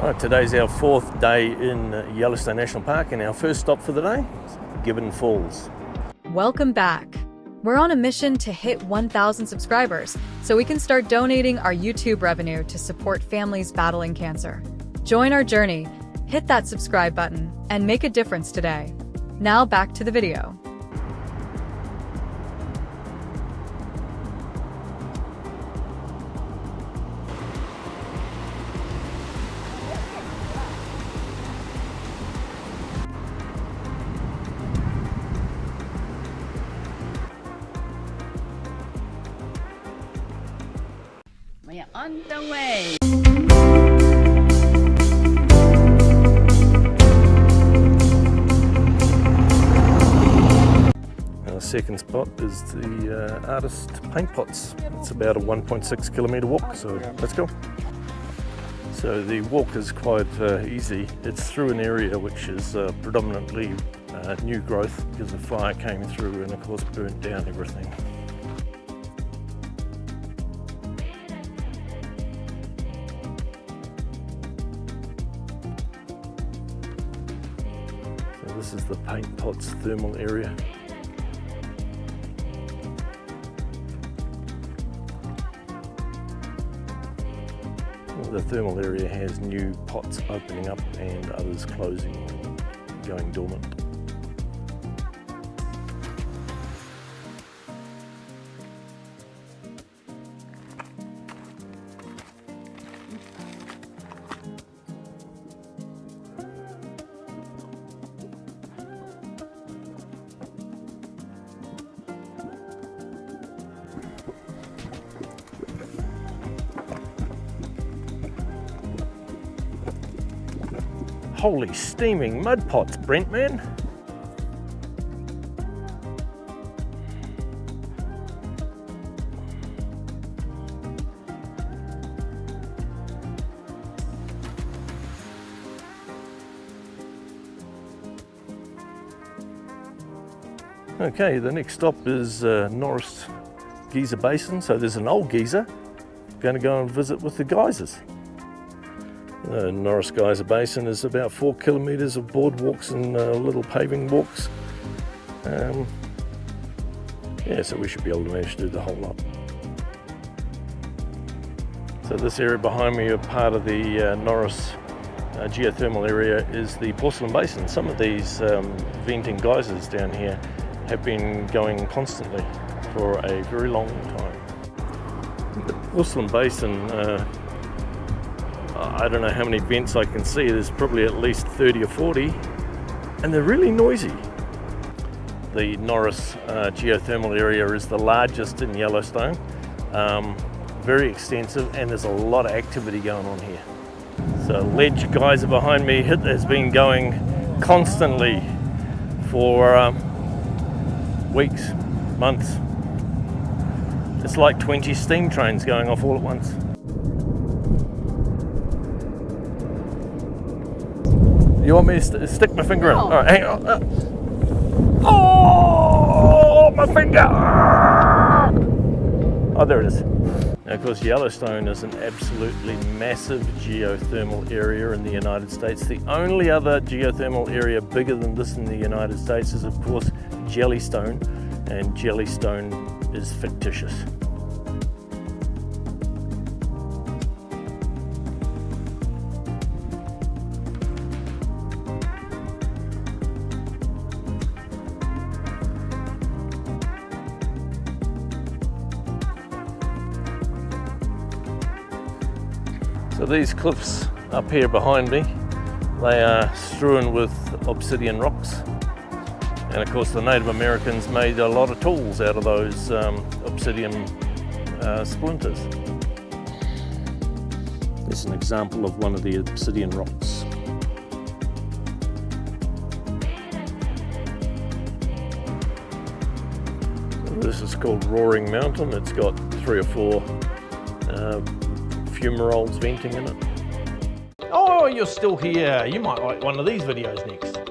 Right, today's our fourth day in Yellowstone National Park, and our first stop for the day, Gibbon Falls. Welcome back. We're on a mission to hit 1,000 subscribers so we can start donating our YouTube revenue to support families battling cancer. Join our journey, hit that subscribe button, and make a difference today. Now back to the video. We are on the way. Our second spot is the artist paint pots. It's about a 1.6 kilometre walk, so let's go. So the walk is quite easy. It's through an area which is predominantly new growth because the fire came through and of course burnt down everything. This is the paint pots thermal area. The thermal area has new pots opening up and others closing and going dormant. Holy steaming mud pots, Brent, man. Okay, the next stop is Norris Geyser Basin. So there's an old geyser. Going to go and visit with the geysers. The Norris Geyser Basin is about 4 kilometres of boardwalks and little paving walks. Yeah, so we should be able to manage to do the whole lot. So this area behind me, a part of the Norris geothermal area, is the Porcelain Basin. Some of these venting geysers down here have been going constantly for a very long time. The Porcelain Basin, I don't know how many vents I can see. There's probably at least 30 or 40, and they're really noisy. The Norris geothermal area is the largest in Yellowstone, very extensive, and there's a lot of activity going on here. So ledge geyser behind me has been going constantly for weeks, months. It's like 20 steam trains going off all at once. You want me to stick my finger in? All right, hang on. Oh, my finger! Oh, there it is. Now, of course, Yellowstone is an absolutely massive geothermal area in the United States. The only other geothermal area bigger than this in the United States is, of course, Jellystone, and Jellystone is fictitious. So these cliffs up here behind me, they are strewn with obsidian rocks. And of course the Native Americans made a lot of tools out of those obsidian splinters. This is an example of one of the obsidian rocks. This is called Roaring Mountain. It's got 3 or 4 fumaroles venting in it. Oh, you're still here. You might like one of these videos next.